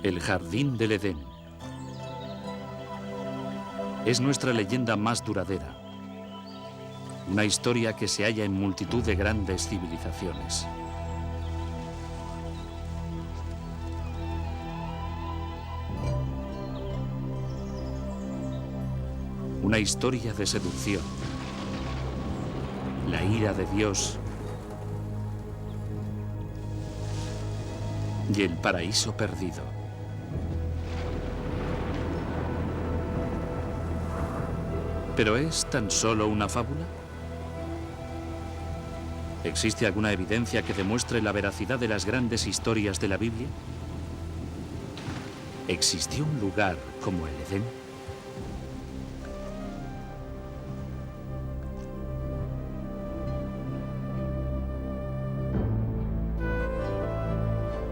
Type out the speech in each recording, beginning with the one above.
El Jardín del Edén. Es nuestra leyenda más duradera. Una historia que se halla en multitud de grandes civilizaciones. Una historia de seducción. La ira de Dios y el paraíso perdido. ¿Pero es tan solo una fábula? ¿Existe alguna evidencia que demuestre la veracidad de las grandes historias de la Biblia? ¿Existió un lugar como el Edén?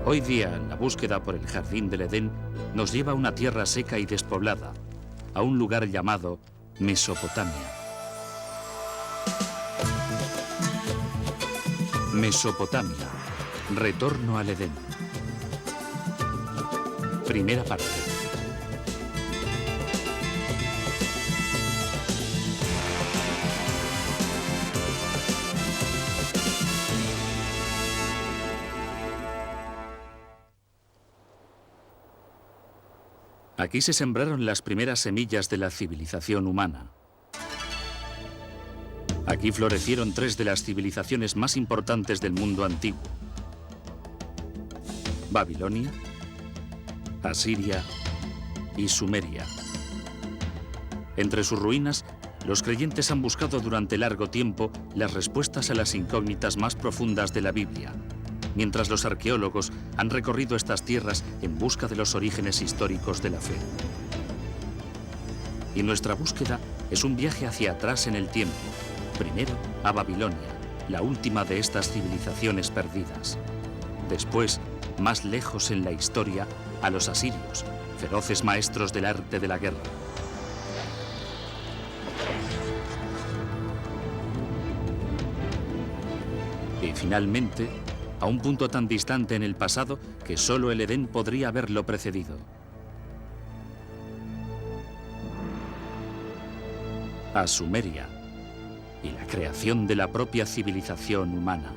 Hoy día, la búsqueda por el Jardín del Edén nos lleva a una tierra seca y despoblada, a un lugar llamado Mesopotamia. Mesopotamia, retorno al Edén. Primera parte. Aquí se sembraron las primeras semillas de la civilización humana. Aquí florecieron tres de las civilizaciones más importantes del mundo antiguo: Babilonia, Asiria y Sumeria. Entre sus ruinas, los creyentes han buscado durante largo tiempo las respuestas a las incógnitas más profundas de la Biblia, mientras los arqueólogos han recorrido estas tierras en busca de los orígenes históricos de la fe. Y nuestra búsqueda es un viaje hacia atrás en el tiempo, primero a Babilonia, la última de estas civilizaciones perdidas. Después, más lejos en la historia, a los asirios, feroces maestros del arte de la guerra. Y finalmente, a un punto tan distante en el pasado que solo el Edén podría haberlo precedido. A Sumeria y la creación de la propia civilización humana.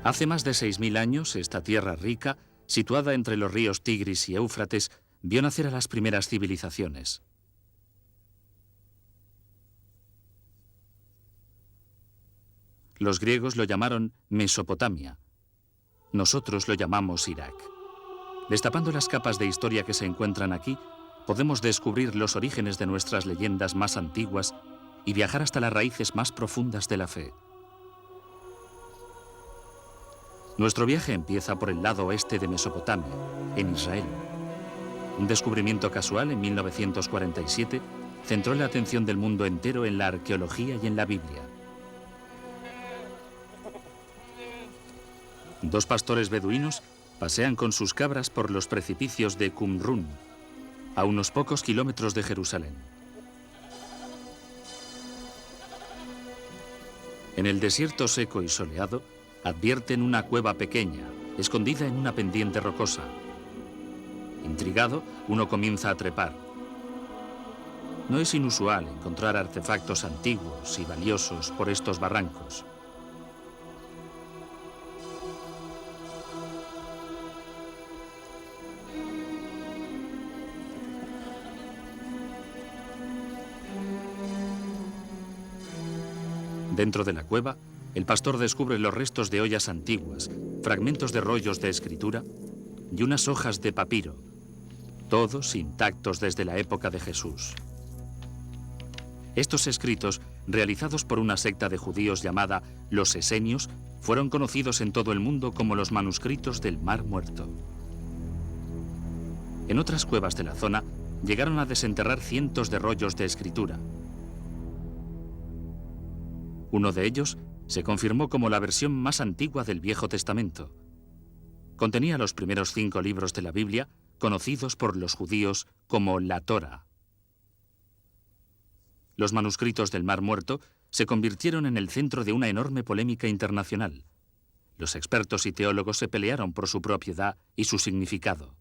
Hace más de 6000 años, esta tierra rica, situada entre los ríos Tigris y Éufrates, vio nacer a las primeras civilizaciones. Los griegos lo llamaron Mesopotamia. Nosotros lo llamamos Irak. Destapando las capas de historia que se encuentran aquí, podemos descubrir los orígenes de nuestras leyendas más antiguas y viajar hasta las raíces más profundas de la fe. Nuestro viaje empieza por el lado oeste de Mesopotamia, en Israel. Un descubrimiento casual en 1947 centró la atención del mundo entero en la arqueología y en la Biblia. Dos pastores beduinos pasean con sus cabras por los precipicios de Qumrún, a unos pocos kilómetros de Jerusalén. En el desierto seco y soleado, advierten una cueva pequeña, escondida en una pendiente rocosa. Intrigado, uno comienza a trepar. No es inusual encontrar artefactos antiguos y valiosos por estos barrancos. Dentro de la cueva, el pastor descubre los restos de ollas antiguas, fragmentos de rollos de escritura y unas hojas de papiro, todos intactos desde la época de Jesús. Estos escritos, realizados por una secta de judíos llamada los Esenios, fueron conocidos en todo el mundo como los manuscritos del Mar Muerto. En otras cuevas de la zona, llegaron a desenterrar cientos de rollos de escritura. Uno de ellos se confirmó como la versión más antigua del Viejo Testamento. Contenía los primeros 5 libros de la Biblia, conocidos por los judíos como la Torá. Los manuscritos del Mar Muerto se convirtieron en el centro de una enorme polémica internacional. Los expertos y teólogos se pelearon por su propiedad y su significado.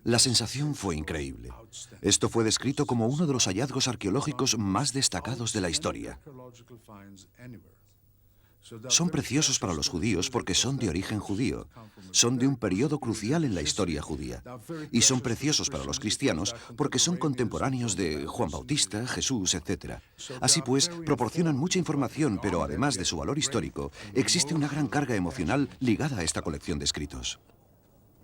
La sensación fue increíble. Esto fue descrito como uno de los hallazgos arqueológicos más destacados de la historia. Son preciosos para los judíos porque son de origen judío. Son de un periodo crucial en la historia judía. Y son preciosos para los cristianos porque son contemporáneos de Juan Bautista, Jesús, etc. Así pues, proporcionan mucha información, pero además de su valor histórico, existe una gran carga emocional ligada a esta colección de escritos.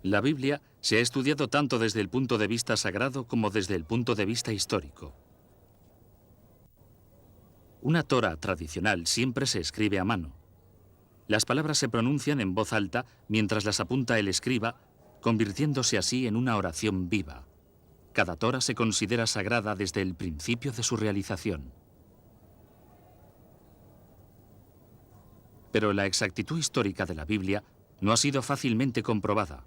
La Biblia se ha estudiado tanto desde el punto de vista sagrado como desde el punto de vista histórico. Una Torá tradicional siempre se escribe a mano. Las palabras se pronuncian en voz alta mientras las apunta el escriba, convirtiéndose así en una oración viva. Cada Torá se considera sagrada desde el principio de su realización. Pero la exactitud histórica de la Biblia no ha sido fácilmente comprobada.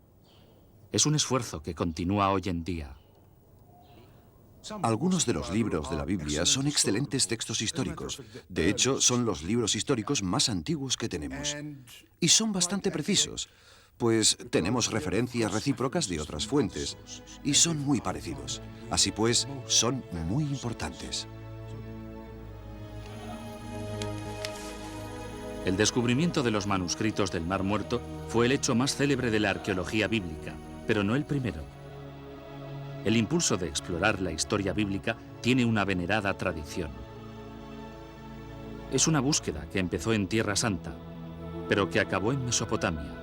Es un esfuerzo que continúa hoy en día. Algunos de los libros de la Biblia son excelentes textos históricos. De hecho, son los libros históricos más antiguos que tenemos. Y son bastante precisos, pues tenemos referencias recíprocas de otras fuentes. Y son muy parecidos. Así pues, son muy importantes. El descubrimiento de los manuscritos del Mar Muerto fue el hecho más célebre de la arqueología bíblica, pero no el primero. El impulso de explorar la historia bíblica tiene una venerada tradición. Es una búsqueda que empezó en Tierra Santa, pero que acabó en Mesopotamia.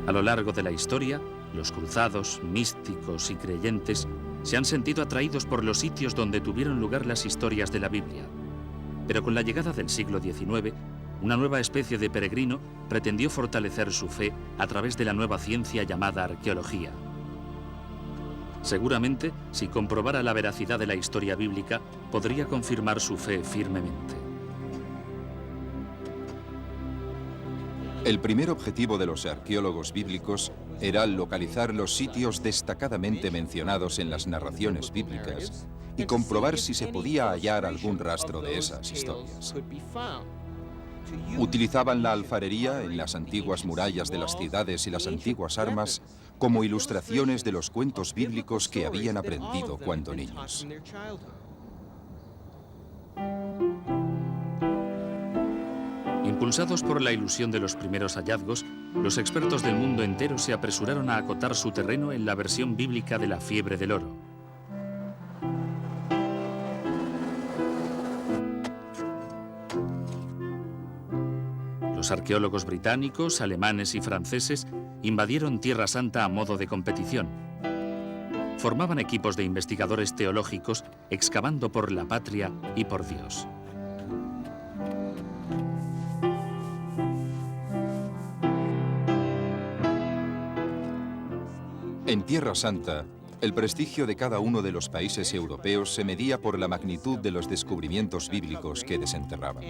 A lo largo de la historia, los cruzados, místicos y creyentes se han sentido atraídos por los sitios donde tuvieron lugar las historias de la Biblia. Pero con la llegada del siglo XIX, una nueva especie de peregrino pretendió fortalecer su fe a través de la nueva ciencia llamada arqueología. Seguramente, si comprobara la veracidad de la historia bíblica, podría confirmar su fe firmemente. El primer objetivo de los arqueólogos bíblicos era localizar los sitios destacadamente mencionados en las narraciones bíblicas y comprobar si se podía hallar algún rastro de esas historias. Utilizaban la alfarería en las antiguas murallas de las ciudades y las antiguas armas como ilustraciones de los cuentos bíblicos que habían aprendido cuando niños. Impulsados por la ilusión de los primeros hallazgos, los expertos del mundo entero se apresuraron a acotar su terreno en la versión bíblica de la fiebre del oro. Los arqueólogos británicos, alemanes y franceses invadieron Tierra Santa a modo de competición. Formaban equipos de investigadores teológicos excavando por la patria y por Dios. En Tierra Santa, el prestigio de cada uno de los países europeos se medía por la magnitud de los descubrimientos bíblicos que desenterraban.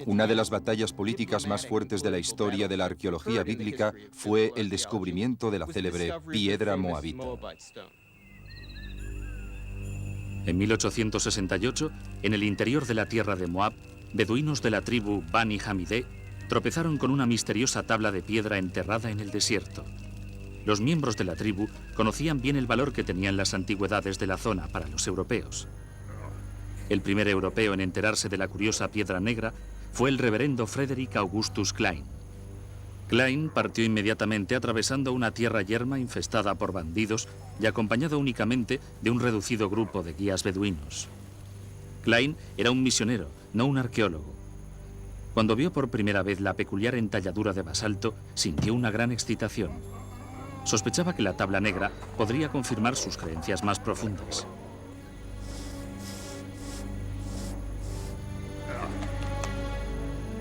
Una de las batallas políticas más fuertes de la historia de la arqueología bíblica fue el descubrimiento de la célebre piedra moabita. En 1868, en el interior de la tierra de Moab, beduinos de la tribu Bani Hamidé tropezaron con una misteriosa tabla de piedra enterrada en el desierto. Los miembros de la tribu conocían bien el valor que tenían las antigüedades de la zona para los europeos. El primer europeo en enterarse de la curiosa piedra negra fue el reverendo Frederick Augustus Klein. Klein partió inmediatamente atravesando una tierra yerma infestada por bandidos y acompañado únicamente de un reducido grupo de guías beduinos. Klein era un misionero, no un arqueólogo. Cuando vio por primera vez la peculiar entalladura de basalto, sintió una gran excitación. Sospechaba que la tabla negra podría confirmar sus creencias más profundas.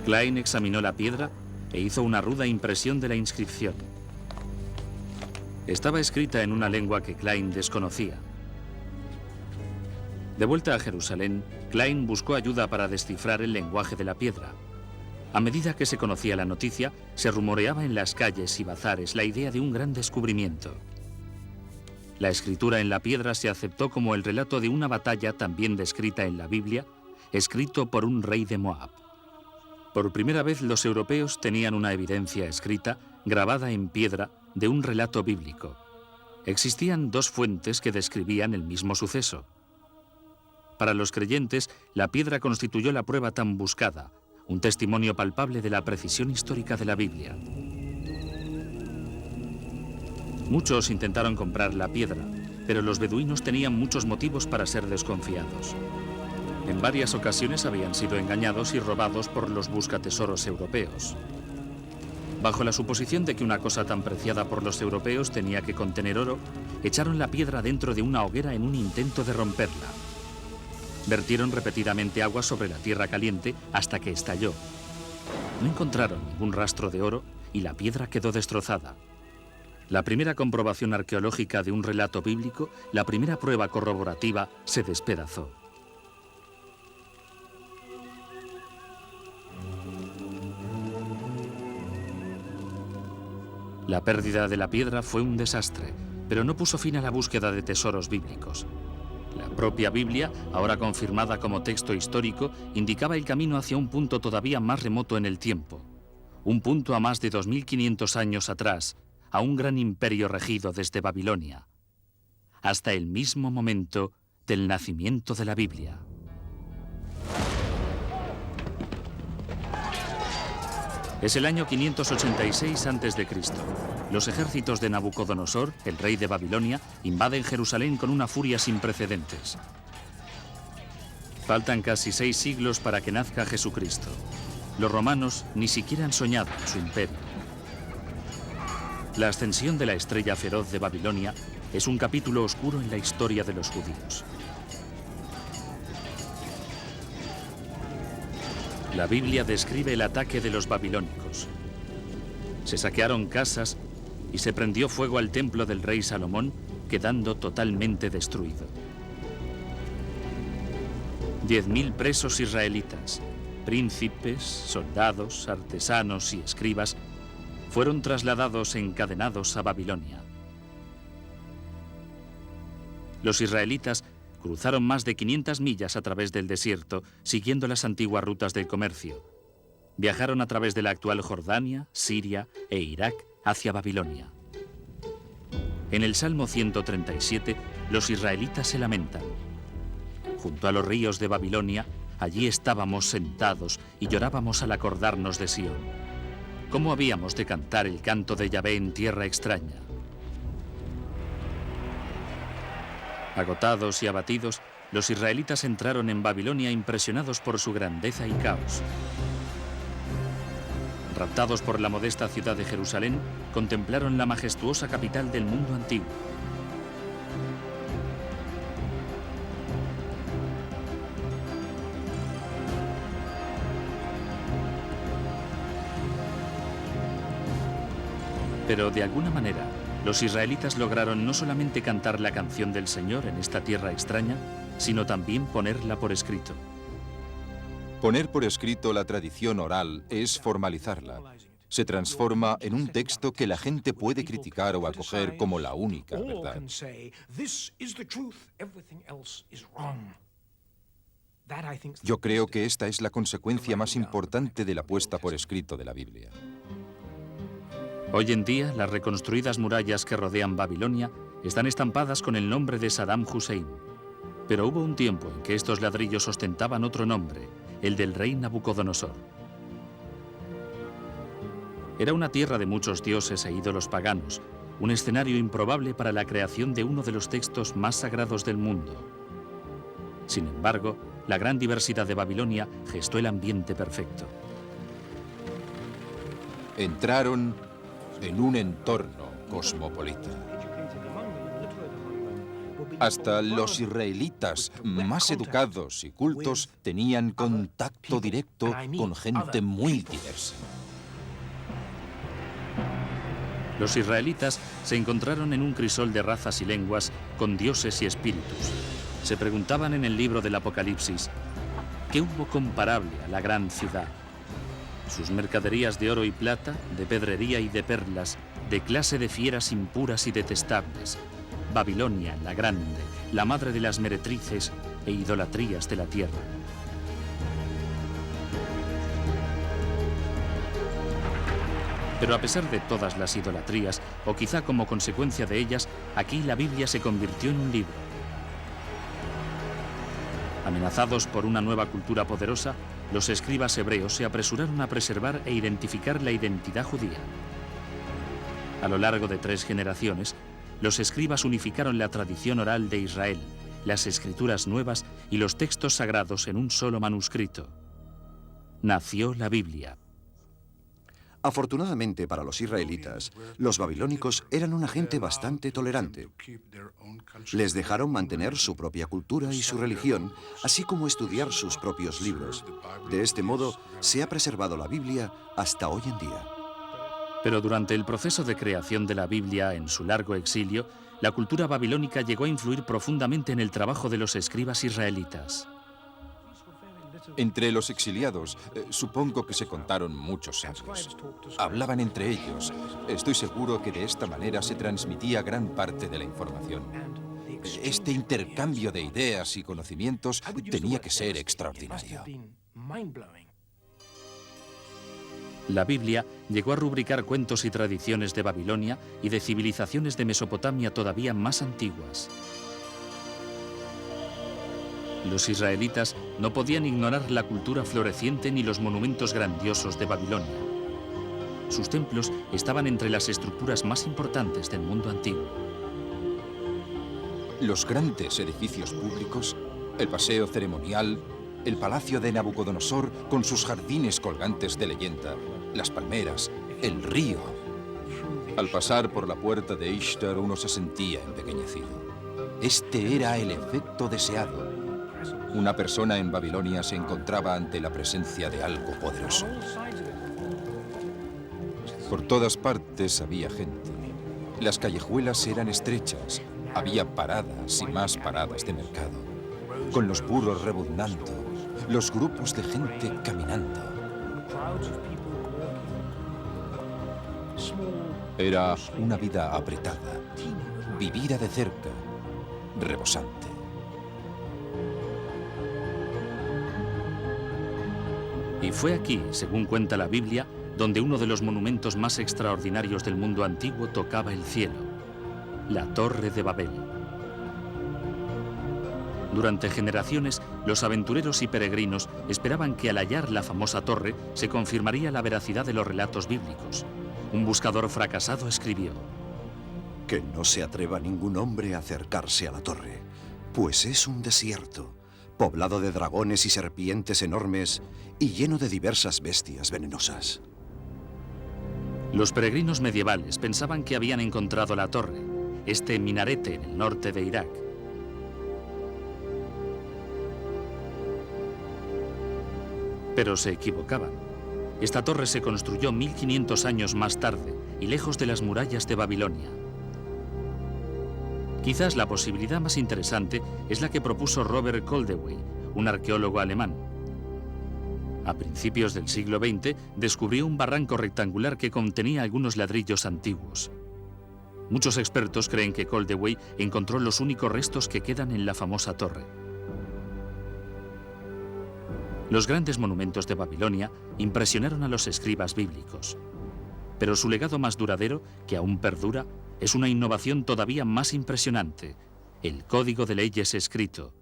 Klein examinó la piedra e hizo una ruda impresión de la inscripción. Estaba escrita en una lengua que Klein desconocía. De vuelta a Jerusalén, Klein buscó ayuda para descifrar el lenguaje de la piedra. A medida que se conocía la noticia, se rumoreaba en las calles y bazares la idea de un gran descubrimiento. La escritura en la piedra se aceptó como el relato de una batalla también descrita en la Biblia, escrito por un rey de Moab. Por primera vez los europeos tenían una evidencia escrita, grabada en piedra, de un relato bíblico. Existían dos fuentes que describían el mismo suceso. Para los creyentes, la piedra constituyó la prueba tan buscada, un testimonio palpable de la precisión histórica de la Biblia. Muchos intentaron comprar la piedra, pero los beduinos tenían muchos motivos para ser desconfiados. En varias ocasiones habían sido engañados y robados por los buscatesoros europeos. Bajo la suposición de que una cosa tan preciada por los europeos tenía que contener oro, echaron la piedra dentro de una hoguera en un intento de romperla. Vertieron repetidamente agua sobre la tierra caliente hasta que estalló. No encontraron ningún rastro de oro y la piedra quedó destrozada. La primera comprobación arqueológica de un relato bíblico, la primera prueba corroborativa, se despedazó. La pérdida de la piedra fue un desastre, pero no puso fin a la búsqueda de tesoros bíblicos. La propia Biblia, ahora confirmada como texto histórico, indicaba el camino hacia un punto todavía más remoto en el tiempo. Un punto a más de 2500 años atrás, a un gran imperio regido desde Babilonia, hasta el mismo momento del nacimiento de la Biblia. Es el año 586 a.C. Los ejércitos de Nabucodonosor, el rey de Babilonia, invaden Jerusalén con una furia sin precedentes. Faltan casi 6 siglos para que nazca Jesucristo. Los romanos ni siquiera han soñado en su imperio. La ascensión de la estrella feroz de Babilonia es un capítulo oscuro en la historia de los judíos. La Biblia describe el ataque de los babilónicos. Se saquearon casas y se prendió fuego al templo del rey Salomón, quedando totalmente destruido. 10.000 presos israelitas, príncipes, soldados, artesanos y escribas, fueron trasladados encadenados a Babilonia. Los israelitas cruzaron más de 500 millas a través del desierto, siguiendo las antiguas rutas del comercio. Viajaron a través de la actual Jordania, Siria e Irak hacia Babilonia. En el Salmo 137, los israelitas se lamentan. Junto a los ríos de Babilonia, allí estábamos sentados y llorábamos al acordarnos de Sión. ¿Cómo habíamos de cantar el canto de Yahvé en tierra extraña? Agotados y abatidos, los israelitas entraron en Babilonia impresionados por su grandeza y caos. Raptados por la modesta ciudad de Jerusalén, contemplaron la majestuosa capital del mundo antiguo. Pero de alguna manera, los israelitas lograron no solamente cantar la canción del Señor en esta tierra extraña, sino también ponerla por escrito. Poner por escrito la tradición oral es formalizarla. Se transforma en un texto que la gente puede criticar o acoger como la única verdad. Yo creo que esta es la consecuencia más importante de la puesta por escrito de la Biblia. Hoy en día, las reconstruidas murallas que rodean Babilonia están estampadas con el nombre de Saddam Hussein. Pero hubo un tiempo en que estos ladrillos ostentaban otro nombre, el del rey Nabucodonosor. Era una tierra de muchos dioses e ídolos paganos, un escenario improbable para la creación de uno de los textos más sagrados del mundo. Sin embargo, la gran diversidad de Babilonia gestó el ambiente perfecto. Entraron en un entorno cosmopolita. Hasta los israelitas más educados y cultos tenían contacto directo con gente muy diversa. Los israelitas se encontraron en un crisol de razas y lenguas con dioses y espíritus. Se preguntaban en el libro del Apocalipsis, ¿qué hubo comparable a la gran ciudad? Sus mercaderías de oro y plata, de pedrería y de perlas, de clase de fieras impuras y detestables, Babilonia, la Grande, la madre de las meretrices e idolatrías de la tierra. Pero a pesar de todas las idolatrías, o quizá como consecuencia de ellas, aquí la Biblia se convirtió en un libro. Amenazados por una nueva cultura poderosa, los escribas hebreos se apresuraron a preservar e identificar la identidad judía. A lo largo de 3 generaciones, los escribas unificaron la tradición oral de Israel, las escrituras nuevas y los textos sagrados en un solo manuscrito. Nació la Biblia. Afortunadamente para los israelitas, los babilónicos eran una gente bastante tolerante. Les dejaron mantener su propia cultura y su religión, así como estudiar sus propios libros. De este modo, se ha preservado la Biblia hasta hoy en día. Pero durante el proceso de creación de la Biblia en su largo exilio, la cultura babilónica llegó a influir profundamente en el trabajo de los escribas israelitas. Entre los exiliados, supongo que se contaron muchos sabios. Hablaban entre ellos. Estoy seguro que de esta manera se transmitía gran parte de la información. Este intercambio de ideas y conocimientos tenía que ser extraordinario. La Biblia llegó a rubricar cuentos y tradiciones de Babilonia y de civilizaciones de Mesopotamia todavía más antiguas. Los israelitas no podían ignorar la cultura floreciente ni los monumentos grandiosos de Babilonia. Sus templos estaban entre las estructuras más importantes del mundo antiguo. Los grandes edificios públicos, el paseo ceremonial, el palacio de Nabucodonosor con sus jardines colgantes de leyenda, las palmeras, el río. Al pasar por la puerta de Ishtar uno se sentía empequeñecido. Este era el efecto deseado. Una persona en Babilonia se encontraba ante la presencia de algo poderoso. Por todas partes había gente. Las callejuelas eran estrechas. Había paradas y más paradas de mercado, con los burros rebuznando, los grupos de gente caminando. Era una vida apretada, vivida de cerca, rebosante. Y fue aquí, según cuenta la Biblia, donde uno de los monumentos más extraordinarios del mundo antiguo tocaba el cielo, la Torre de Babel. Durante generaciones, los aventureros y peregrinos esperaban que al hallar la famosa torre se confirmaría la veracidad de los relatos bíblicos. Un buscador fracasado escribió: Que no se atreva ningún hombre a acercarse a la torre, pues es un desierto, poblado de dragones y serpientes enormes y lleno de diversas bestias venenosas. Los peregrinos medievales pensaban que habían encontrado la torre, este minarete en el norte de Irak. Pero se equivocaban. Esta torre se construyó 1500 años más tarde y lejos de las murallas de Babilonia. Quizás la posibilidad más interesante es la que propuso Robert Koldewey, un arqueólogo alemán. A principios del siglo XX descubrió un barranco rectangular que contenía algunos ladrillos antiguos. Muchos expertos creen que Koldewey encontró los únicos restos que quedan en la famosa torre. Los grandes monumentos de Babilonia impresionaron a los escribas bíblicos. Pero su legado más duradero, que aún perdura, es una innovación todavía más impresionante: el Código de Leyes escrito.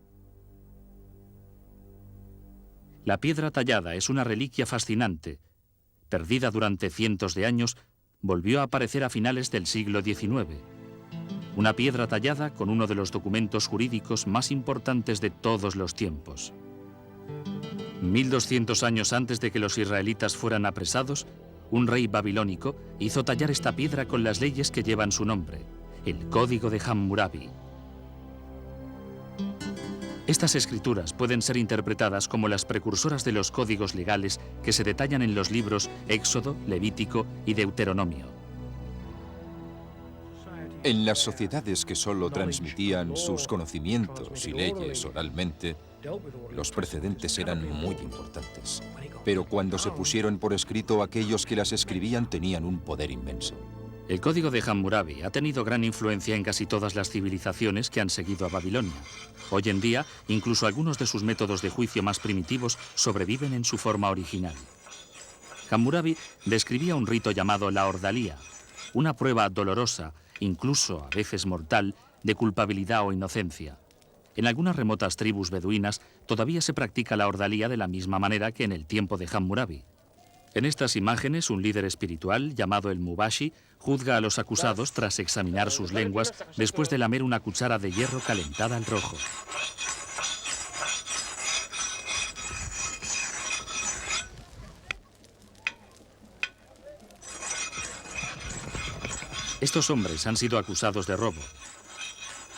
La piedra tallada es una reliquia fascinante. Perdida durante cientos de años, volvió a aparecer a finales del siglo XIX. Una piedra tallada con uno de los documentos jurídicos más importantes de todos los tiempos. 1200 años antes de que los israelitas fueran apresados, un rey babilónico hizo tallar esta piedra con las leyes que llevan su nombre, el Código de Hammurabi. Estas escrituras pueden ser interpretadas como las precursoras de los códigos legales que se detallan en los libros Éxodo, Levítico y Deuteronomio. En las sociedades que solo transmitían sus conocimientos y leyes oralmente, los precedentes eran muy importantes. Pero cuando se pusieron por escrito, aquellos que las escribían tenían un poder inmenso. El código de Hammurabi ha tenido gran influencia en casi todas las civilizaciones que han seguido a Babilonia. Hoy en día, incluso algunos de sus métodos de juicio más primitivos sobreviven en su forma original. Hammurabi describía un rito llamado la ordalía, una prueba dolorosa, incluso a veces mortal, de culpabilidad o inocencia. En algunas remotas tribus beduinas todavía se practica la ordalía de la misma manera que en el tiempo de Hammurabi. En estas imágenes, un líder espiritual, llamado el Mubashi, juzga a los acusados tras examinar sus lenguas después de lamer una cuchara de hierro calentada al rojo. Estos hombres han sido acusados de robo.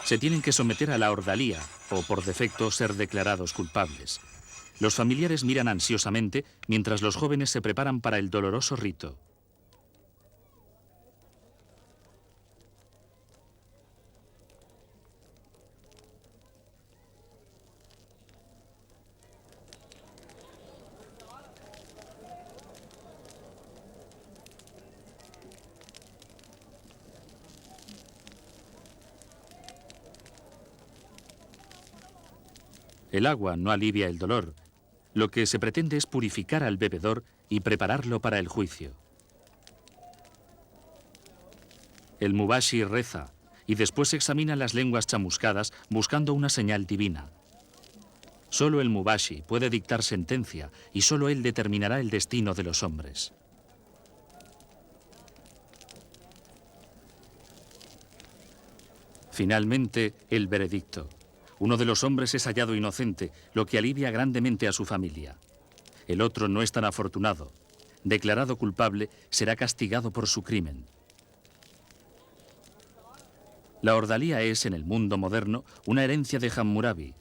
Se tienen que someter a la ordalía o, por defecto, ser declarados culpables. Los familiares miran ansiosamente mientras los jóvenes se preparan para el doloroso rito. El agua no alivia el dolor. Lo que se pretende es purificar al bebedor y prepararlo para el juicio. El Mubashi reza y después examina las lenguas chamuscadas buscando una señal divina. Solo el Mubashi puede dictar sentencia y solo él determinará el destino de los hombres. Finalmente, el veredicto. Uno de los hombres es hallado inocente, lo que alivia grandemente a su familia. El otro no es tan afortunado. Declarado culpable, será castigado por su crimen. La ordalía es, en el mundo moderno, una herencia de Hammurabi.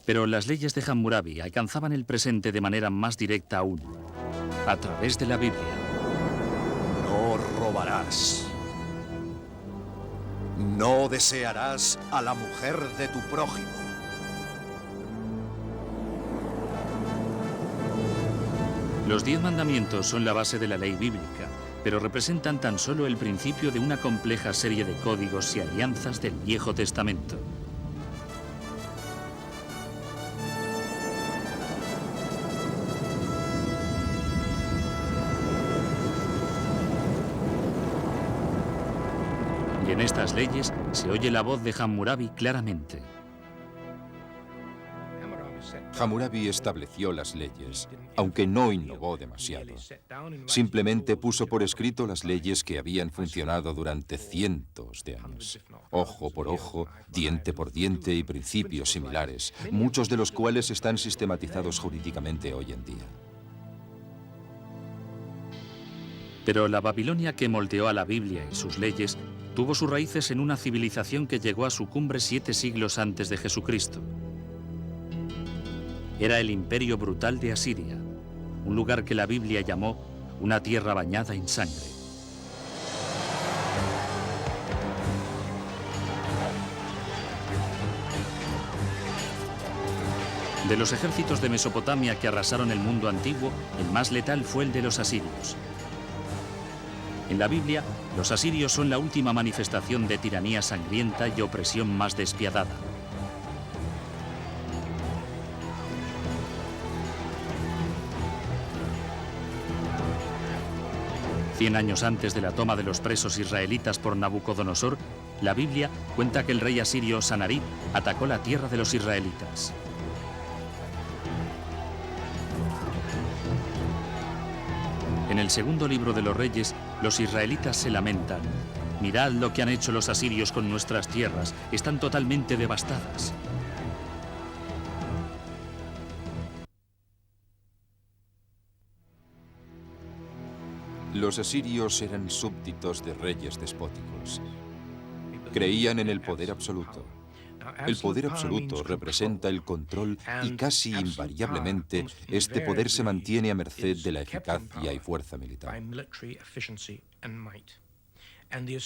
Pero las leyes de Hammurabi alcanzaban el presente de manera más directa aún, a través de la Biblia. No robarás. No desearás a la mujer de tu prójimo. Los 10 mandamientos son la base de la ley bíblica, pero representan tan solo el principio de una compleja serie de códigos y alianzas del Viejo Testamento. Y en estas leyes se oye la voz de Hammurabi claramente. Hammurabi estableció las leyes, aunque no innovó demasiado. Simplemente puso por escrito las leyes que habían funcionado durante cientos de años. Ojo por ojo, diente por diente y principios similares, muchos de los cuales están sistematizados jurídicamente hoy en día. Pero la Babilonia que moldeó a la Biblia y sus leyes tuvo sus raíces en una civilización que llegó a su cumbre 7 siglos antes de Jesucristo. Era el imperio brutal de Asiria, un lugar que la Biblia llamó una tierra bañada en sangre. De los ejércitos de Mesopotamia que arrasaron el mundo antiguo, el más letal fue el de los asirios. En la Biblia, los asirios son la última manifestación de tiranía sangrienta y opresión más despiadada. Cien años antes de la toma de los presos israelitas por Nabucodonosor, la Biblia cuenta que el rey asirio Sanarib atacó la tierra de los israelitas. En el segundo libro de los Reyes, los israelitas se lamentan. Mirad lo que han hecho los asirios con nuestras tierras, están totalmente devastadas. Los asirios eran súbditos de reyes despóticos. Creían en el poder absoluto. El poder absoluto representa el control y casi invariablemente este poder se mantiene a merced de la eficacia y fuerza militar.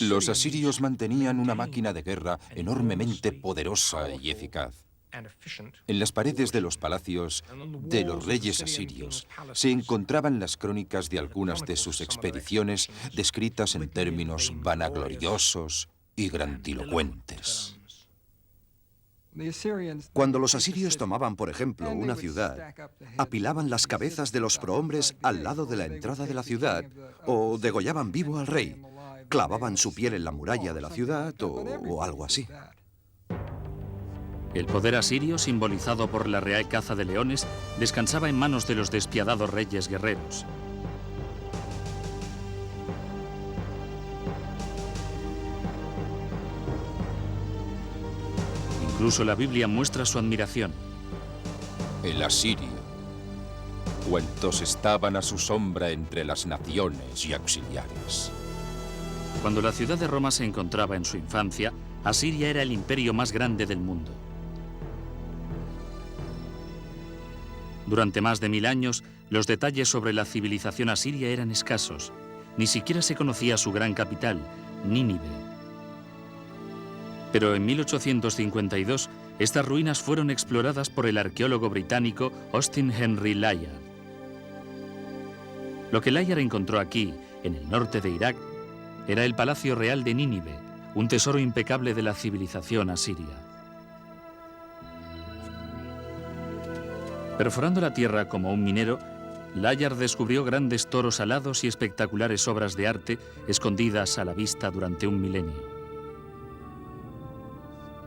Los asirios mantenían una máquina de guerra enormemente poderosa y eficaz. En las paredes de los palacios de los reyes asirios se encontraban las crónicas de algunas de sus expediciones descritas en términos vanagloriosos y grandilocuentes. Cuando los asirios tomaban, por ejemplo, una ciudad, apilaban las cabezas de los prohombres al lado de la entrada de la ciudad o degollaban vivo al rey, clavaban su piel en la muralla de la ciudad o algo así. El poder asirio, simbolizado por la real caza de leones, descansaba en manos de los despiadados reyes guerreros. Incluso la Biblia muestra su admiración. El asirio. Cuantos estaban a su sombra entre las naciones y auxiliares. Cuando la ciudad de Roma se encontraba en su infancia, Asiria era el imperio más grande del mundo. Durante más de 1000 años, los detalles sobre la civilización asiria eran escasos. Ni siquiera se conocía su gran capital, Nínive. Pero en 1852, estas ruinas fueron exploradas por el arqueólogo británico Austin Henry Layard. Lo que Layard encontró aquí, en el norte de Irak, era el Palacio Real de Nínive, un tesoro impecable de la civilización asiria. Perforando la tierra como un minero, Layard descubrió grandes toros alados y espectaculares obras de arte escondidas a la vista durante un milenio.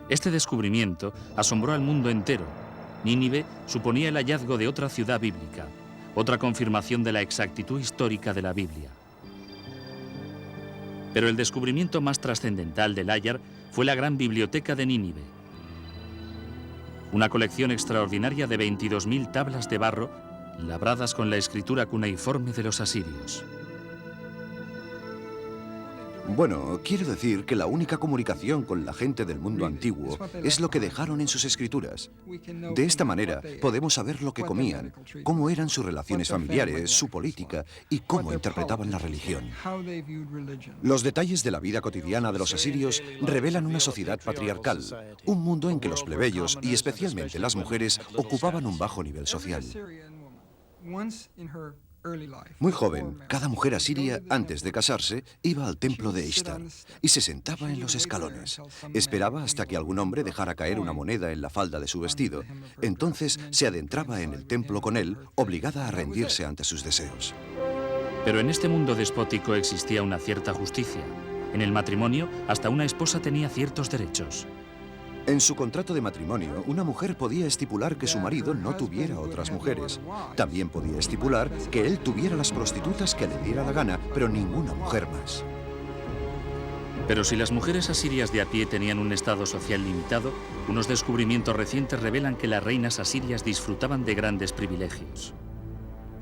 Este descubrimiento asombró al mundo entero. Nínive suponía el hallazgo de otra ciudad bíblica, otra confirmación de la exactitud histórica de la Biblia. Pero el descubrimiento más trascendental de Layard fue la gran biblioteca de Nínive. Una colección extraordinaria de 22.000 tablas de barro labradas con la escritura cuneiforme de los asirios. Bueno, quiero decir que la única comunicación con la gente del mundo antiguo es lo que dejaron en sus escrituras. De esta manera podemos saber lo que comían, cómo eran sus relaciones familiares, su política y cómo interpretaban la religión. Los detalles de la vida cotidiana de los asirios revelan una sociedad patriarcal, un mundo en que los plebeyos y especialmente las mujeres ocupaban un bajo nivel social. Muy joven, cada mujer asiria, antes de casarse, iba al templo de Ishtar y se sentaba en los escalones. Esperaba hasta que algún hombre dejara caer una moneda en la falda de su vestido. Entonces se adentraba en el templo con él, obligada a rendirse ante sus deseos. Pero en este mundo despótico existía una cierta justicia. En el matrimonio, hasta una esposa tenía ciertos derechos. En su contrato de matrimonio, una mujer podía estipular que su marido no tuviera otras mujeres. También podía estipular que él tuviera las prostitutas que le diera la gana, pero ninguna mujer más. Pero si las mujeres asirias de a pie tenían un estado social limitado, unos descubrimientos recientes revelan que las reinas asirias disfrutaban de grandes privilegios.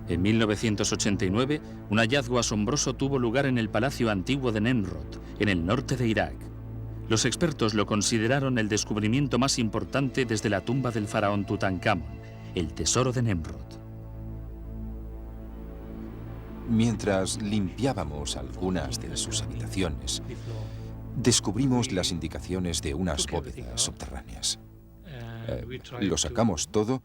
En 1989, un hallazgo asombroso tuvo lugar en el Palacio Antiguo de Nemrod, en el norte de Irak. Los expertos lo consideraron el descubrimiento más importante desde la tumba del faraón Tutankamón, el tesoro de Nemrod. Mientras limpiábamos algunas de sus habitaciones, descubrimos las indicaciones de unas bóvedas subterráneas. Lo sacamos todo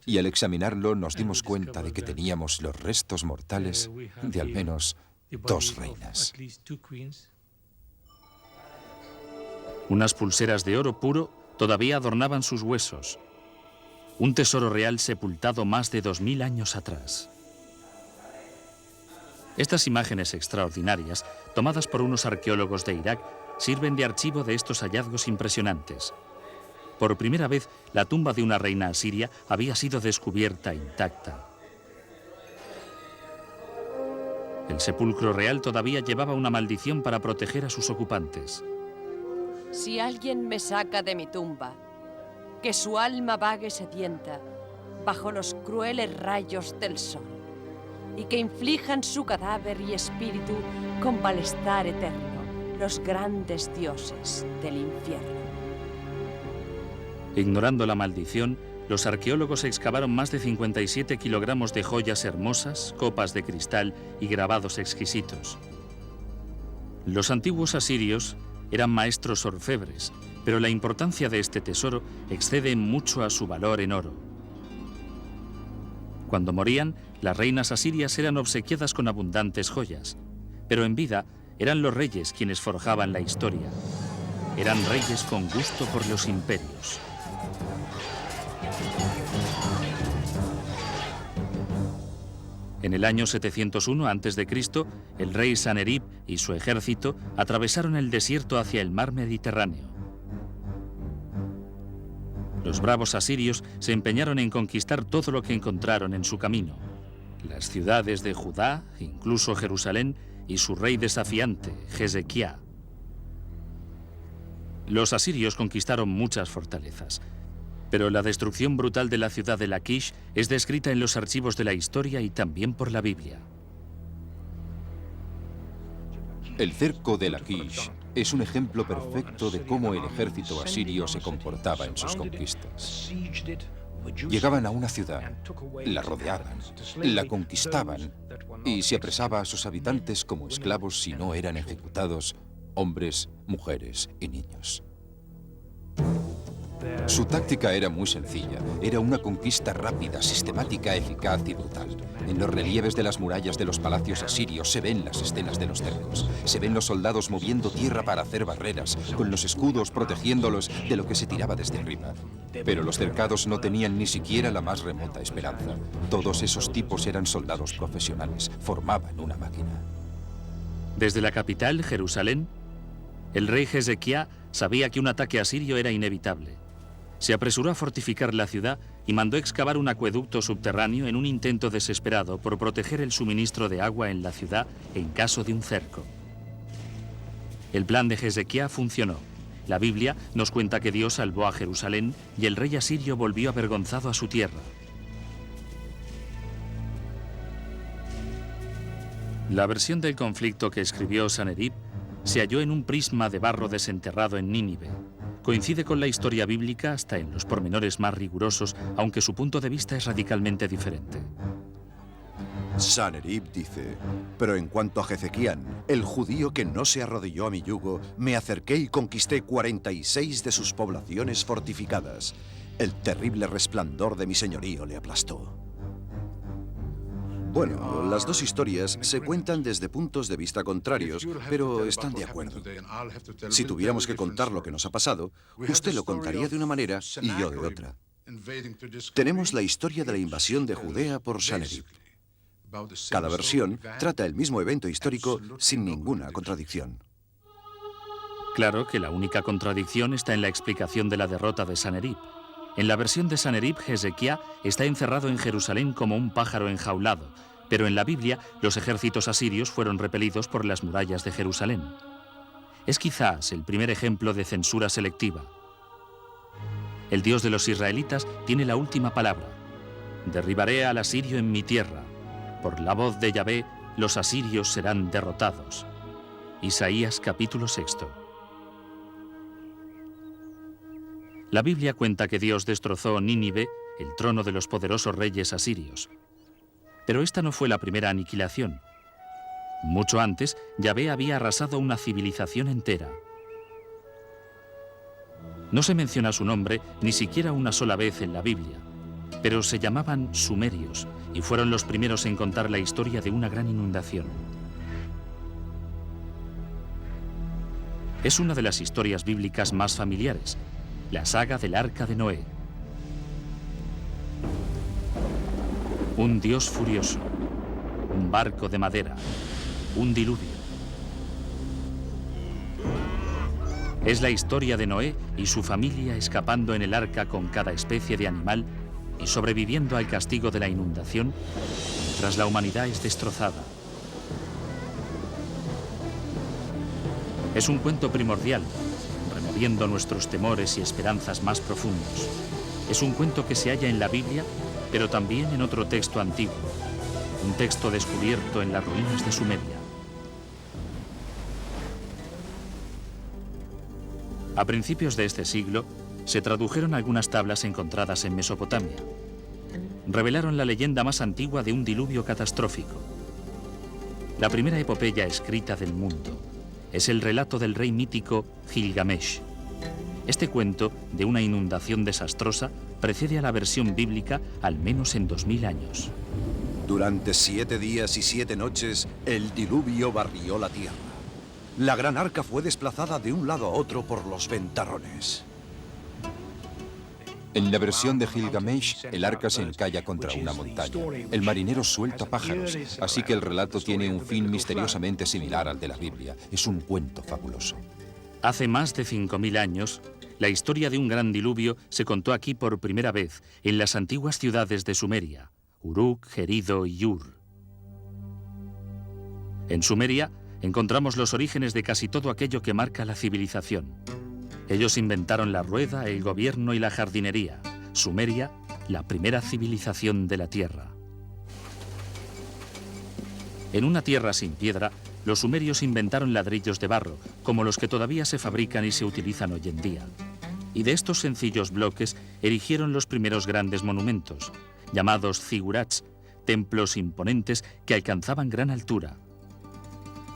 y al examinarlo nos dimos cuenta de que teníamos los restos mortales de al menos 2 reinas. Unas pulseras de oro puro todavía adornaban sus huesos. Un tesoro real sepultado más de 2000 años atrás. Estas imágenes extraordinarias, tomadas por unos arqueólogos de Irak, sirven de archivo de estos hallazgos impresionantes. Por primera vez, la tumba de una reina asiria había sido descubierta intacta. El sepulcro real todavía llevaba una maldición para proteger a sus ocupantes. Si alguien me saca de mi tumba, que su alma vague sedienta bajo los crueles rayos del sol, y que inflijan su cadáver y espíritu con malestar eterno los grandes dioses del infierno. Ignorando la maldición, los arqueólogos excavaron más de 57 kilogramos de joyas hermosas, copas de cristal y grabados exquisitos. Los antiguos asirios eran maestros orfebres Pero la importancia de este tesoro excede mucho a su valor en oro. Cuando morían, las reinas asirias eran obsequiadas con abundantes joyas, pero en vida eran los reyes quienes forjaban la historia. Eran reyes con gusto por los imperios. En el año 701 a.C., el rey Sanerib y su ejército atravesaron el desierto hacia el mar Mediterráneo. Los bravos asirios se empeñaron en conquistar todo lo que encontraron en su camino. Las ciudades de Judá, incluso Jerusalén, y su rey desafiante, Hezequía. Los asirios conquistaron muchas fortalezas, pero la destrucción brutal de la ciudad de Laquish es descrita en los archivos de la historia y también por la Biblia. El cerco de Laquish es un ejemplo perfecto de cómo el ejército asirio se comportaba en sus conquistas. Llegaban a una ciudad, la rodeaban, la conquistaban y se apresaba a sus habitantes como esclavos si no eran ejecutados hombres, mujeres y niños. Su táctica era muy sencilla. Era una conquista rápida, sistemática, eficaz y brutal. En los relieves de las murallas de los palacios asirios se ven las escenas de los cercos. Se ven los soldados moviendo tierra para hacer barreras, con los escudos protegiéndolos de lo que se tiraba desde arriba. Pero los cercados no tenían ni siquiera la más remota esperanza. Todos esos tipos eran soldados profesionales. Formaban una máquina. Desde la capital, Jerusalén, el rey Hezequía sabía que un ataque asirio era inevitable. Se apresuró a fortificar la ciudad y mandó excavar un acueducto subterráneo en un intento desesperado por proteger el suministro de agua en la ciudad en caso de un cerco. El plan de Hezequía funcionó. La Biblia nos cuenta que Dios salvó a Jerusalén y el rey asirio volvió avergonzado a su tierra. La versión del conflicto que escribió Sanerib se halló en un prisma de barro desenterrado en Nínive. Coincide con la historia bíblica hasta en los pormenores más rigurosos, aunque su punto de vista es radicalmente diferente. Sanerib dice: pero en cuanto a Hezequías, el judío que no se arrodilló a mi yugo, me acerqué y conquisté 46 de sus poblaciones fortificadas. El terrible resplandor de mi señorío le aplastó. Bueno, las dos historias se cuentan desde puntos de vista contrarios, pero están de acuerdo. Si tuviéramos que contar lo que nos ha pasado, usted lo contaría de una manera y yo de otra. Tenemos la historia de la invasión de Judea por Sanerib. Cada versión trata el mismo evento histórico sin ninguna contradicción. Claro que la única contradicción está en la explicación de la derrota de Sanerib. En la versión de Sanerib, Hezequía está encerrado en Jerusalén como un pájaro enjaulado, pero en la Biblia los ejércitos asirios fueron repelidos por las murallas de Jerusalén. Es quizás el primer ejemplo de censura selectiva. El Dios de los israelitas tiene la última palabra. Derribaré al asirio en mi tierra. Por la voz de Yahvé, los asirios serán derrotados. Isaías capítulo 6. La Biblia cuenta que Dios destrozó Nínive, el trono de los poderosos reyes asirios. Pero esta no fue la primera aniquilación. Mucho antes, Yahvé había arrasado una civilización entera. No se menciona su nombre ni siquiera una sola vez en la Biblia, pero se llamaban sumerios y fueron los primeros en contar la historia de una gran inundación. Es una de las historias bíblicas más familiares, la saga del Arca de Noé. Un Dios furioso, un barco de madera, un diluvio. Es la historia de Noé y su familia escapando en el arca con cada especie de animal y sobreviviendo al castigo de la inundación mientras la humanidad es destrozada. Es un cuento primordial, removiendo nuestros temores y esperanzas más profundos. Es un cuento que se halla en la Biblia, pero también en otro texto antiguo, un texto descubierto en las ruinas de Sumeria. A principios de este siglo, se tradujeron algunas tablas encontradas en Mesopotamia. Revelaron la leyenda más antigua de un diluvio catastrófico. La primera epopeya escrita del mundo es el relato del rey mítico Gilgamesh. Este cuento, de una inundación desastrosa, precede a la versión bíblica al menos en 2000 años. Durante 7 días y 7 noches, el diluvio barrió la tierra. La gran arca fue desplazada de un lado a otro por los ventarrones. En la versión de Gilgamesh, el arca se encalla contra una montaña. El marinero suelta pájaros, así que el relato tiene un fin misteriosamente similar al de la Biblia. Es un cuento fabuloso. Hace más de 5000 años, la historia de un gran diluvio se contó aquí por primera vez en las antiguas ciudades de Sumeria, Uruk, Gerido y Ur. En Sumeria encontramos los orígenes de casi todo aquello que marca la civilización. Ellos inventaron la rueda, el gobierno y la jardinería. Sumeria, la primera civilización de la Tierra. En una tierra sin piedra, los sumerios inventaron ladrillos de barro, como los que todavía se fabrican y se utilizan hoy en día. Y de estos sencillos bloques erigieron los primeros grandes monumentos, llamados zigurats, templos imponentes que alcanzaban gran altura.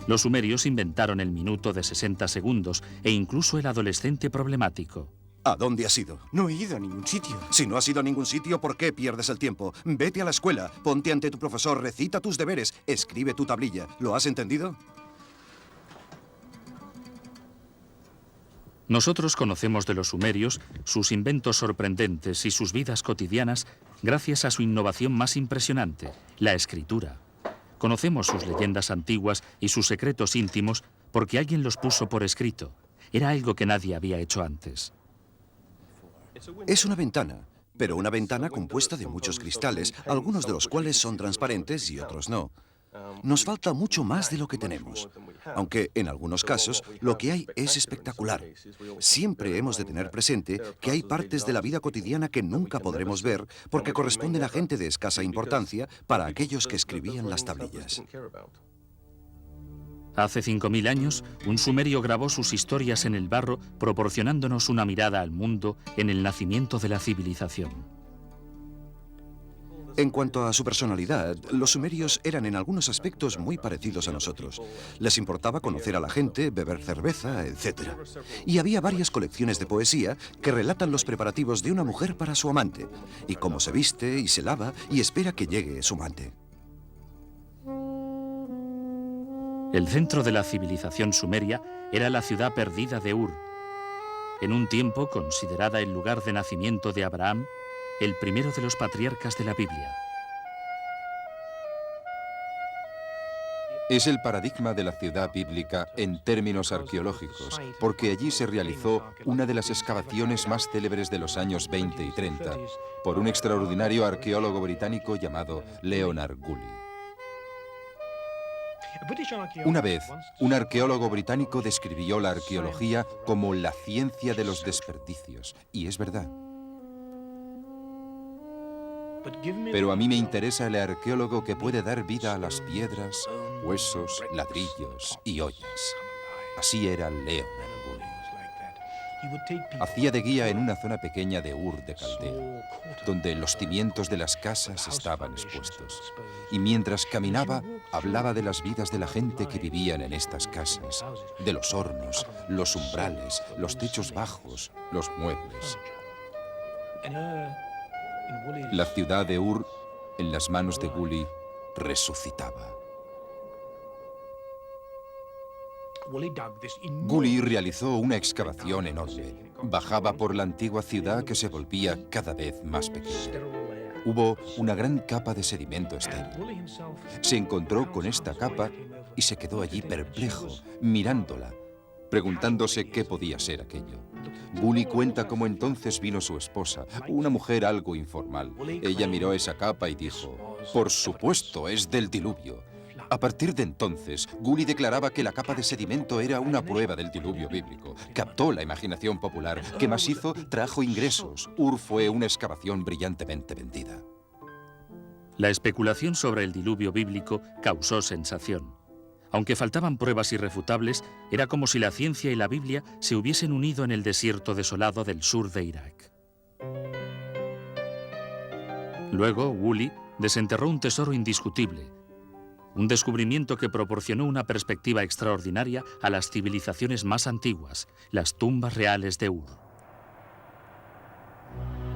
Los sumerios inventaron el minuto de 60 segundos e incluso el adolescente problemático. ¿A dónde has ido? No he ido a ningún sitio. Si no has ido a ningún sitio, ¿por qué pierdes el tiempo? Vete a la escuela, ponte ante tu profesor, recita tus deberes, escribe tu tablilla. ¿Lo has entendido? Nosotros conocemos de los sumerios sus inventos sorprendentes y sus vidas cotidianas gracias a su innovación más impresionante, la escritura. Conocemos sus leyendas antiguas y sus secretos íntimos porque alguien los puso por escrito. Era algo que nadie había hecho antes. Es una ventana, pero una ventana compuesta de muchos cristales, algunos de los cuales son transparentes y otros no. Nos falta mucho más de lo que tenemos, aunque en algunos casos lo que hay es espectacular. Siempre hemos de tener presente que hay partes de la vida cotidiana que nunca podremos ver porque corresponden a gente de escasa importancia para aquellos que escribían las tablillas. Hace 5000 años, un sumerio grabó sus historias en el barro, proporcionándonos una mirada al mundo en el nacimiento de la civilización. En cuanto a su personalidad, los sumerios eran en algunos aspectos muy parecidos a nosotros. Les importaba conocer a la gente, beber cerveza, etc. Y había varias colecciones de poesía que relatan los preparativos de una mujer para su amante, y cómo se viste y se lava y espera que llegue su amante. El centro de la civilización sumeria era la ciudad perdida de Ur, en un tiempo considerada el lugar de nacimiento de Abraham, el primero de los patriarcas de la Biblia. Es el paradigma de la ciudad bíblica en términos arqueológicos, porque allí se realizó una de las excavaciones más célebres de los años 20 y 30 por un extraordinario arqueólogo británico llamado Leonard Gully. Una vez, un arqueólogo británico describió la arqueología como la ciencia de los desperdicios, y es verdad. Pero a mí me interesa el arqueólogo que puede dar vida a las piedras, huesos, ladrillos y ollas. Así era Leonard Gully. Hacía de guía en una zona pequeña de Ur de Caldea, donde los cimientos de las casas estaban expuestos. Y mientras caminaba, hablaba de las vidas de la gente que vivían en estas casas, de los hornos, los umbrales, los techos bajos, los muebles. La ciudad de Ur, en las manos de Gully, resucitaba. Gully realizó una excavación enorme. Bajaba por la antigua ciudad que se volvía cada vez más pequeña. Hubo una gran capa de sedimento estéril. Se encontró con esta capa y se quedó allí perplejo, mirándola, preguntándose qué podía ser aquello. Gully cuenta cómo entonces vino su esposa, una mujer algo informal. Ella miró esa capa y dijo, «Por supuesto, es del diluvio». A partir de entonces, Gully declaraba que la capa de sedimento era una prueba del diluvio bíblico. Captó la imaginación popular. ¿Qué más hizo? Trajo ingresos. Ur fue una excavación brillantemente vendida. La especulación sobre el diluvio bíblico causó sensación. Aunque faltaban pruebas irrefutables, era como si la ciencia y la Biblia se hubiesen unido en el desierto desolado del sur de Irak. Luego, Gully desenterró un tesoro indiscutible, un descubrimiento que proporcionó una perspectiva extraordinaria a las civilizaciones más antiguas, las tumbas reales de Ur.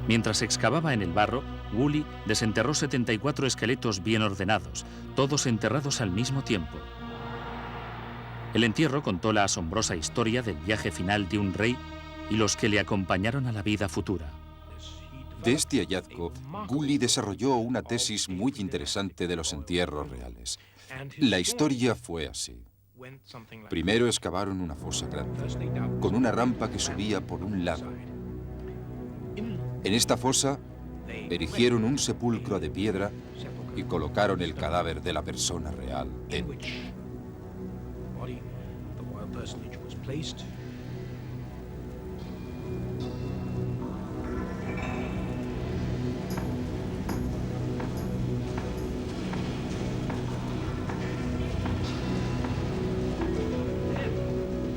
Mientras excavaba en el barro, Woolley desenterró 74 esqueletos bien ordenados, todos enterrados al mismo tiempo. El entierro contó la asombrosa historia del viaje final de un rey y los que le acompañaron a la vida futura. De este hallazgo, Woolley desarrolló una tesis muy interesante de los entierros reales. La historia fue así. Primero excavaron una fosa grande, con una rampa que subía por un lado. En esta fosa, erigieron un sepulcro de piedra y colocaron el cadáver de la persona real dentro.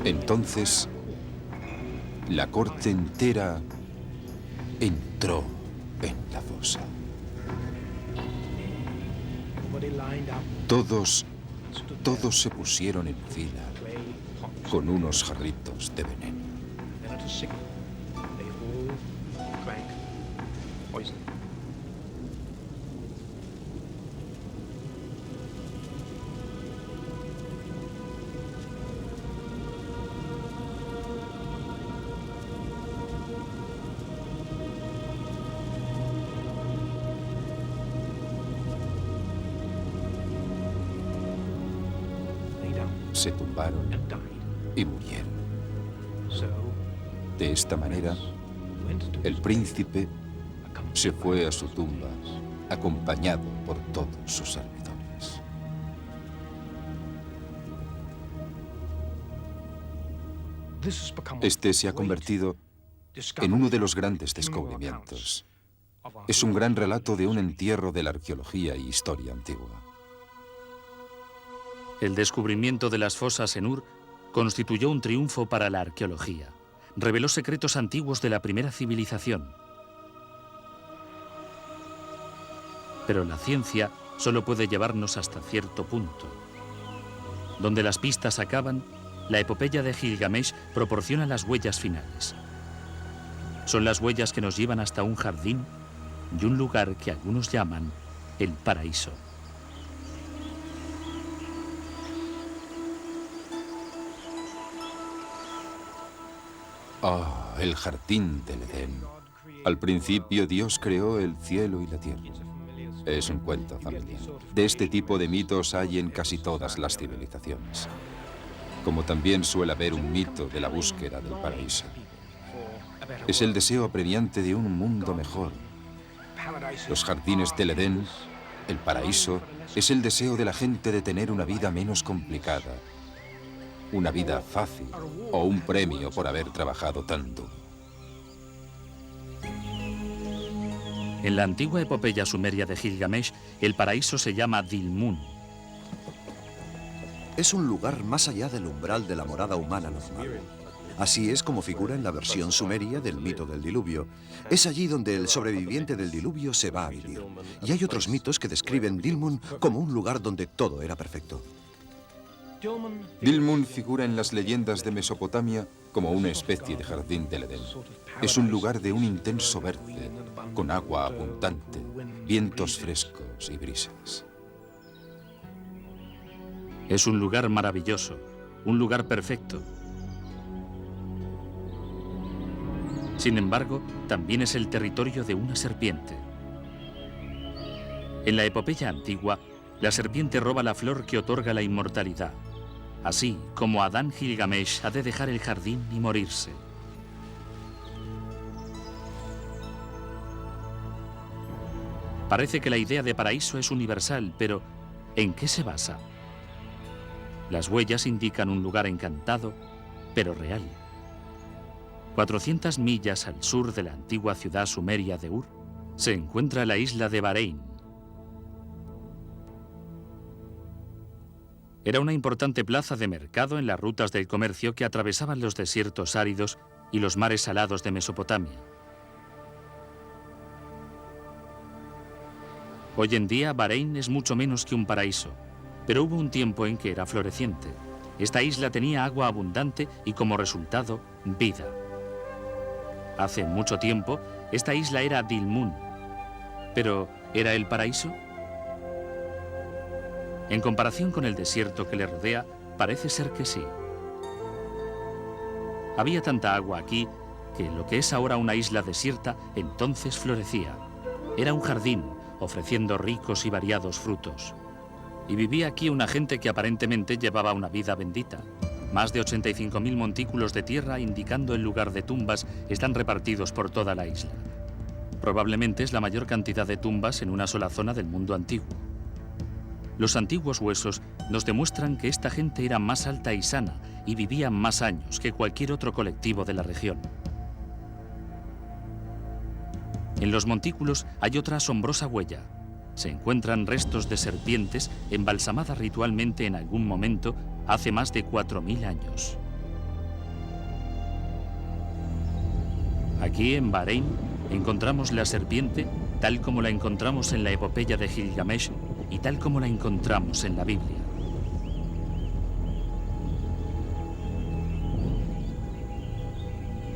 Entonces, la corte entera entró en la fosa. Todos se pusieron en fila con unos jarritos de veneno. Se tumbaron y murieron. De esta manera, el príncipe se fue a su tumba, acompañado por todos sus servidores. Este se ha convertido en uno de los grandes descubrimientos. Es un gran relato de un entierro de la arqueología y historia antigua. El descubrimiento de las fosas en Ur constituyó un triunfo para la arqueología. Reveló secretos antiguos de la primera civilización. Pero la ciencia solo puede llevarnos hasta cierto punto. Donde las pistas acaban, la epopeya de Gilgamesh proporciona las huellas finales. Son las huellas que nos llevan hasta un jardín y un lugar que algunos llaman el paraíso. Ah, el jardín del Edén. Al principio Dios creó el cielo y la tierra. Es un cuento familiar. De este tipo de mitos hay en casi todas las civilizaciones. Como también suele haber un mito de la búsqueda del paraíso. Es el deseo apremiante de un mundo mejor. Los jardines del Edén, el paraíso, es el deseo de la gente de tener una vida menos complicada. Una vida fácil o un premio por haber trabajado tanto. En la antigua epopeya sumeria de Gilgamesh, el paraíso se llama Dilmun. Es un lugar más allá del umbral de la morada humana normal. Así es como figura en la versión sumeria del mito del diluvio. Es allí donde el sobreviviente del diluvio se va a vivir. Y hay otros mitos que describen Dilmun como un lugar donde todo era perfecto. Dilmun figura en las leyendas de Mesopotamia como una especie de jardín del Edén. Es un lugar de un intenso verde, con agua abundante, vientos frescos y brisas. Es un lugar maravilloso, un lugar perfecto. Sin embargo, también es el territorio de una serpiente. En la epopeya antigua, la serpiente roba la flor que otorga la inmortalidad. Así como Adán Gilgamesh ha de dejar el jardín y morirse. Parece que la idea de paraíso es universal, pero ¿en qué se basa? Las huellas indican un lugar encantado, pero real. 400 millas al sur de la antigua ciudad sumeria de Ur, se encuentra la isla de Bahrein. Era una importante plaza de mercado en las rutas del comercio que atravesaban los desiertos áridos y los mares salados de Mesopotamia. Hoy en día, Bahrein es mucho menos que un paraíso, pero hubo un tiempo en que era floreciente. Esta isla tenía agua abundante y, como resultado, vida. Hace mucho tiempo, Esta isla era Dilmun. Pero, ¿era el paraíso? En comparación con el desierto que le rodea, parece ser que sí. Había tanta agua aquí que lo que es ahora una isla desierta, entonces florecía. Era un jardín, ofreciendo ricos y variados frutos. Y vivía aquí una gente que aparentemente llevaba una vida bendita. Más de 85.000 montículos de tierra, indicando el lugar de tumbas, están repartidos por toda la isla. Probablemente es la mayor cantidad de tumbas en una sola zona del mundo antiguo. Los antiguos huesos nos demuestran que esta gente era más alta y sana y vivía más años que cualquier otro colectivo de la región. En los montículos hay otra asombrosa huella. Se encuentran restos de serpientes embalsamadas ritualmente en algún momento hace más de 4.000 años. Aquí en Bahrein encontramos la serpiente tal como la encontramos en la epopeya de Gilgamesh y tal como la encontramos en la Biblia.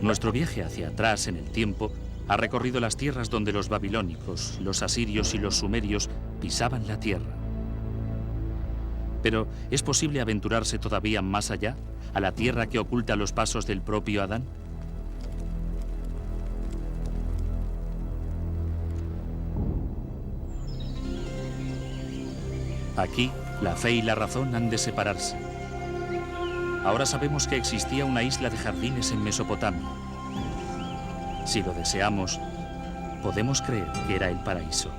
Nuestro viaje hacia atrás en el tiempo ha recorrido las tierras donde los babilónicos, los asirios y los sumerios pisaban la tierra. Pero, ¿es posible aventurarse todavía más allá, a la tierra que oculta los pasos del propio Adán? Aquí, la fe y la razón han de separarse. Ahora sabemos que existía una isla de jardines en Mesopotamia. Si lo deseamos, podemos creer que era el paraíso.